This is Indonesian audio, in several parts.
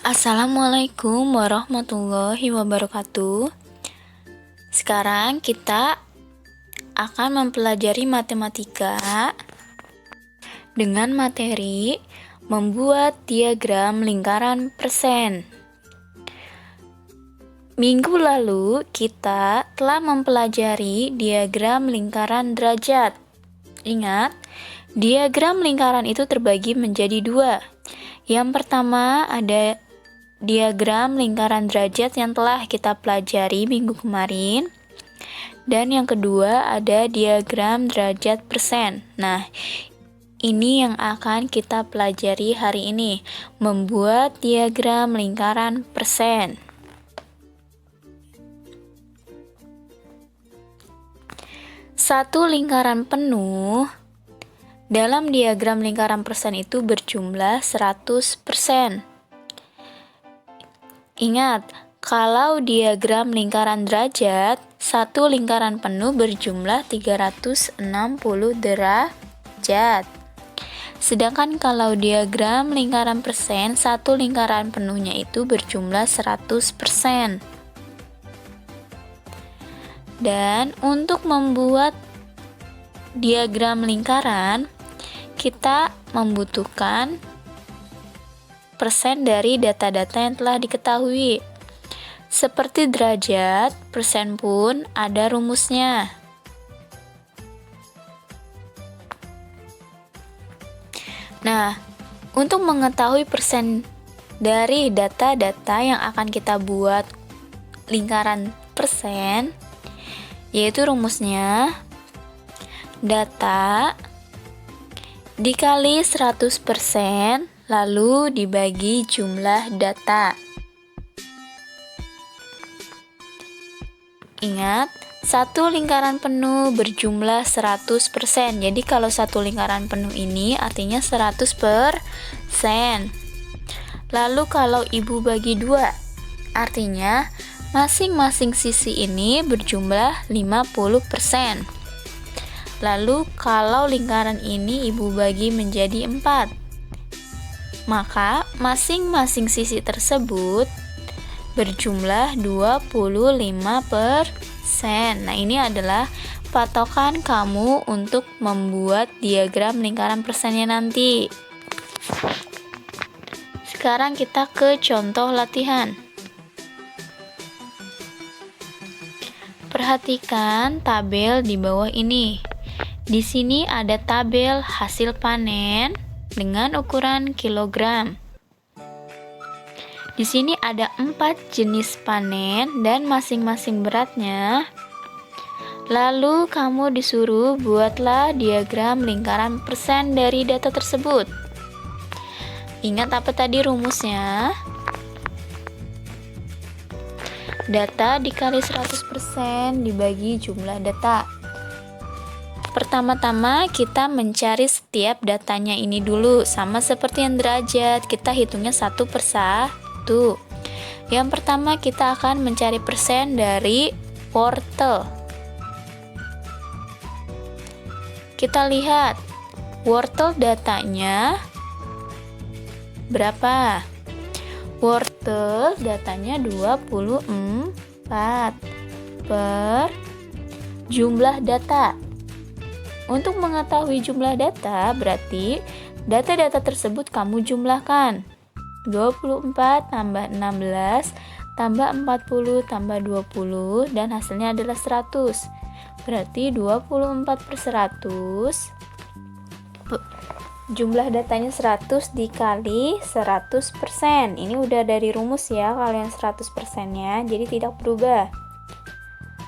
Assalamualaikum warahmatullahi wabarakatuh. Sekarang kita akan mempelajari matematika dengan materi membuat diagram lingkaran persen. Minggu lalu kita telah mempelajari diagram lingkaran derajat. Ingat, diagram lingkaran itu terbagi menjadi dua. Yang pertama ada diagram lingkaran derajat yang telah kita pelajari minggu kemarin. Dan yang kedua ada diagram derajat persen. Nah, ini yang akan kita pelajari hari ini, membuat diagram lingkaran persen. Satu lingkaran penuh dalam diagram lingkaran persen itu berjumlah 100%. Ingat, kalau diagram lingkaran derajat, satu lingkaran penuh berjumlah 360 derajat. Sedangkan kalau diagram lingkaran persen, satu lingkaran penuhnya itu berjumlah 100%. Dan untuk membuat diagram lingkaran, kita membutuhkan persen dari data-data yang telah diketahui. Seperti derajat, persen pun ada rumusnya. Nah, untuk mengetahui persen dari data-data yang akan kita buat lingkaran persen, yaitu rumusnya data dikali 100% lalu dibagi jumlah data. Ingat, satu lingkaran penuh berjumlah 100%. Jadi kalau satu lingkaran penuh ini artinya 100%. Lalu kalau ibu bagi 2, artinya masing-masing sisi ini berjumlah 50%. Lalu kalau lingkaran ini ibu bagi menjadi 4, maka masing-masing sisi tersebut berjumlah 25%. Nah, ini adalah patokan kamu untuk membuat diagram lingkaran persennya nanti. Sekarang kita ke contoh latihan. Perhatikan tabel di bawah ini. Di sini ada tabel hasil panen dengan ukuran kilogram. Di sini ada 4 jenis panen dan masing-masing beratnya. Lalu kamu disuruh buatlah diagram lingkaran persen dari data tersebut. Ingat apa tadi rumusnya? Data dikali 100% dibagi jumlah data. Pertama-tama kita mencari setiap datanya ini dulu, sama seperti yang derajat, kita hitungnya satu persatu. Yang pertama kita akan mencari persen dari wortel. Kita lihat wortel datanya berapa? Wortel datanya 24 per jumlah data. Untuk mengetahui jumlah data, berarti data-data tersebut kamu jumlahkan. 24 tambah 16 tambah 40 tambah 20 dan hasilnya adalah 100. Berarti 24 per 100, jumlah datanya 100 dikali 100%. Ini udah dari rumus ya kalau yang 100%-nya, jadi tidak berubah.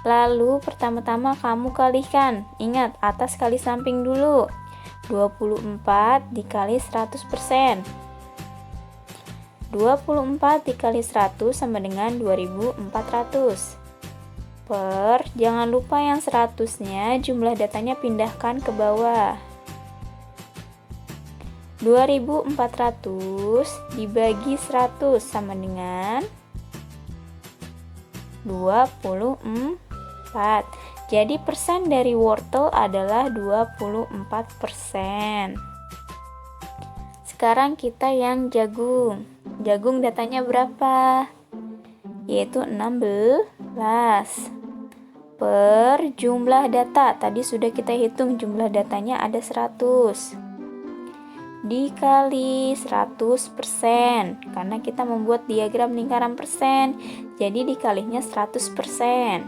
Lalu pertama-tama kamu kalikan. Ingat, atas kali samping dulu. 24 dikali 100%. 24 dikali 100 sama dengan 2400. Per, jangan lupa yang 100-nya jumlah datanya pindahkan ke bawah. 2400 dibagi 100 sama dengan 24. Jadi persen dari wortel adalah 24%. Sekarang kita yang jagung. Jagung datanya berapa? Yaitu 16. Per jumlah data, tadi sudah kita hitung jumlah datanya ada 100. Dikali 100%, karena kita membuat diagram lingkaran persen, jadi dikalinya 100%.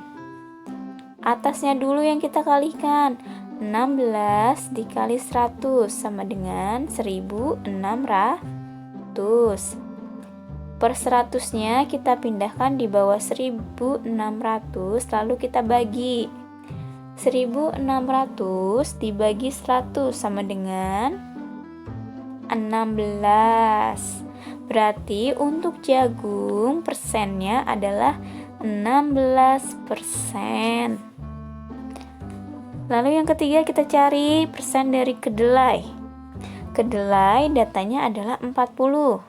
Atasnya dulu yang kita kalikan. 16 dikali 100 sama dengan 1600. Per 100-nya kita pindahkan di bawah 1600, lalu kita bagi. 1600 dibagi 100 sama dengan 16. Berarti untuk jagung persennya adalah 16%. Lalu yang ketiga kita cari persen dari kedelai. Kedelai datanya adalah 40.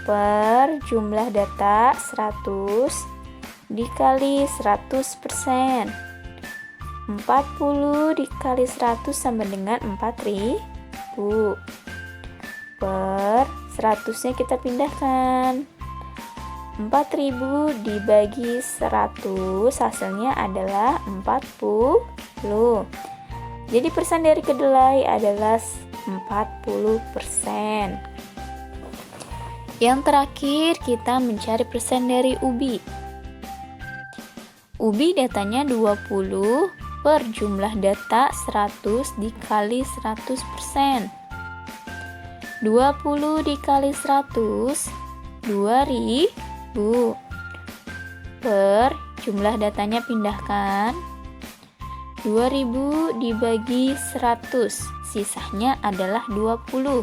Per jumlah data 100 dikali 100%. 40 dikali 100 sama dengan 4000. Per 100-nya kita pindahkan. 4000 dibagi 100 hasilnya adalah 40. Jadi persen dari kedelai adalah 40%. Yang terakhir kita mencari persen dari ubi. Ubi datanya 20 per jumlah data 100 dikali 100%. 20 dikali 100 2000. Per jumlah datanya pindahkan. 2000 dibagi 100, sisanya adalah 20.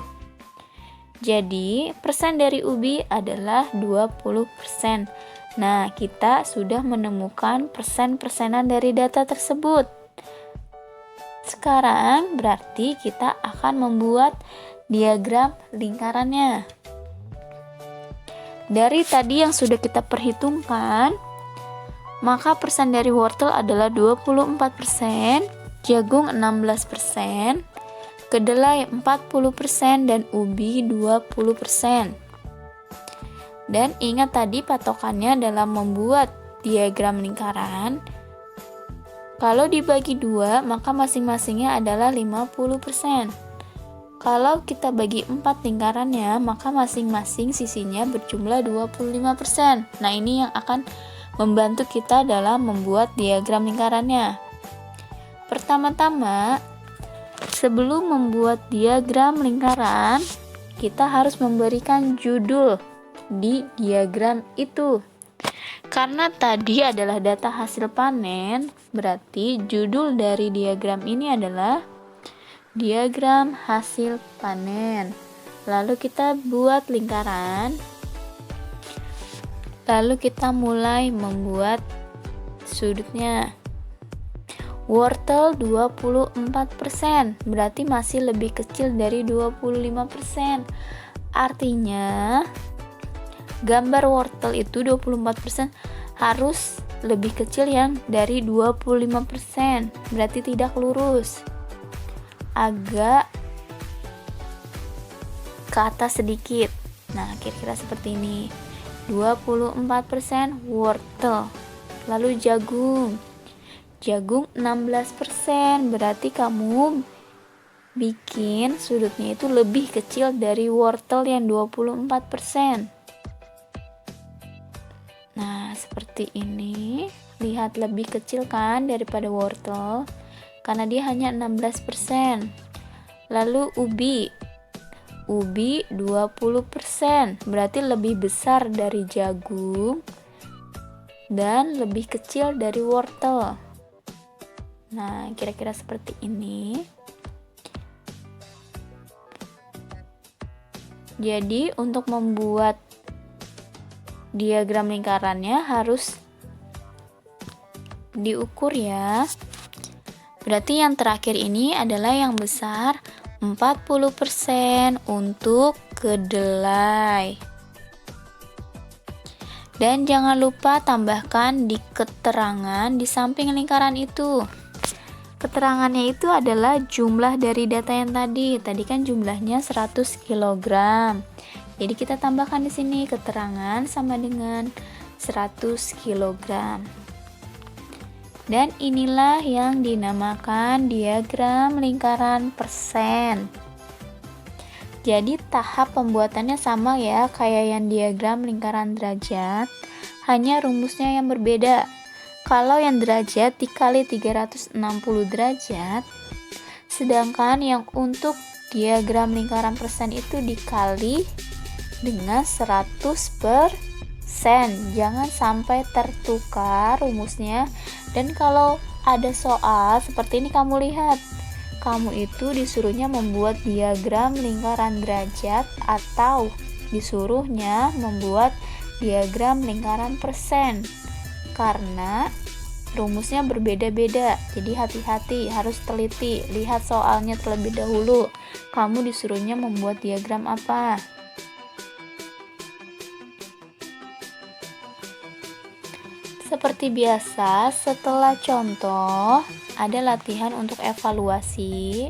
Jadi, persen dari ubi adalah 20%. Nah, kita sudah menemukan persen-persenan dari data tersebut. Sekarang, berarti kita akan membuat diagram lingkarannya. Dari tadi yang sudah kita perhitungkan, maka persen dari wortel adalah 24%, jagung 16%, kedelai 40% dan ubi 20%. Dan ingat tadi patokannya dalam membuat diagram lingkaran, kalau dibagi 2 maka masing-masingnya adalah 50%. Kalau kita bagi 4 lingkarannya maka masing-masing sisinya berjumlah 25%. Nah, ini yang akan membantu kita dalam membuat diagram lingkarannya. Pertama-tama, sebelum membuat diagram lingkaran, kita harus memberikan judul di diagram itu. Karena tadi adalah data hasil panen, berarti judul dari diagram ini adalah diagram hasil panen. Lalu kita buat lingkaran. Lalu kita mulai membuat sudutnya. Wortel 24%, berarti masih lebih kecil dari 25%. Artinya, gambar wortel itu 24% harus lebih kecil yang dari 25%, berarti tidak lurus. Agak ke atas sedikit. Nah, kira-kira seperti ini. 24% wortel. Lalu jagung. Jagung 16%, berarti kamu bikin sudutnya itu lebih kecil dari wortel yang 24%. Nah, seperti ini. Lihat lebih kecil kan daripada wortel, karena dia hanya 16%. Lalu ubi. Ubi 20%, berarti lebih besar dari jagung dan lebih kecil dari wortel. Nah, kira-kira seperti ini. Jadi, untuk membuat diagram lingkarannya harus diukur ya. Berarti yang terakhir ini adalah yang besar, 40% untuk kedelai. Dan jangan lupa tambahkan di keterangan di samping lingkaran itu. Keterangannya itu adalah jumlah dari data yang tadi. Tadi kan jumlahnya 100 kg. Jadi kita tambahkan di sini keterangan sama dengan 100 kg. Dan inilah yang dinamakan diagram lingkaran persen. Jadi tahap pembuatannya sama ya kayak yang diagram lingkaran derajat, hanya rumusnya yang berbeda. Kalau yang derajat dikali 360 derajat, sedangkan yang untuk diagram lingkaran persen itu dikali dengan 100%. Jangan sampai tertukar rumusnya. Dan kalau ada soal seperti ini, kamu lihat, kamu itu disuruhnya membuat diagram lingkaran derajat atau disuruhnya membuat diagram lingkaran persen. Karena rumusnya berbeda-beda, jadi hati-hati, harus teliti, lihat soalnya terlebih dahulu. Kamu disuruhnya membuat diagram apa? Seperti biasa, setelah contoh, ada latihan untuk evaluasi.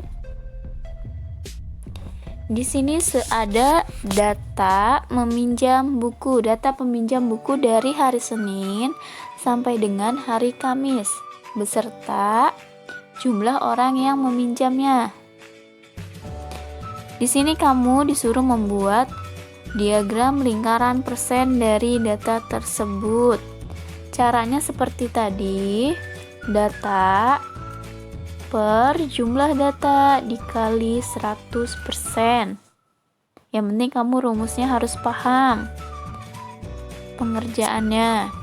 Di sini ada data peminjam buku dari hari Senin sampai dengan hari Kamis, beserta jumlah orang yang meminjamnya. Di sini kamu disuruh membuat diagram lingkaran persen dari data tersebut. Caranya seperti tadi, data per jumlah data dikali 100%. Yang penting kamu rumusnya harus paham pengerjaannya.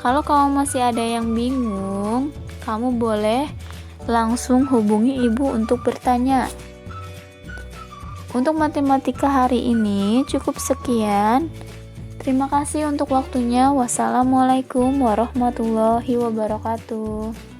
Kalau kamu masih ada yang bingung, kamu boleh langsung hubungi ibu untuk bertanya. Untuk matematika hari ini cukup sekian. Terima kasih untuk waktunya. Wassalamualaikum warahmatullahi wabarakatuh.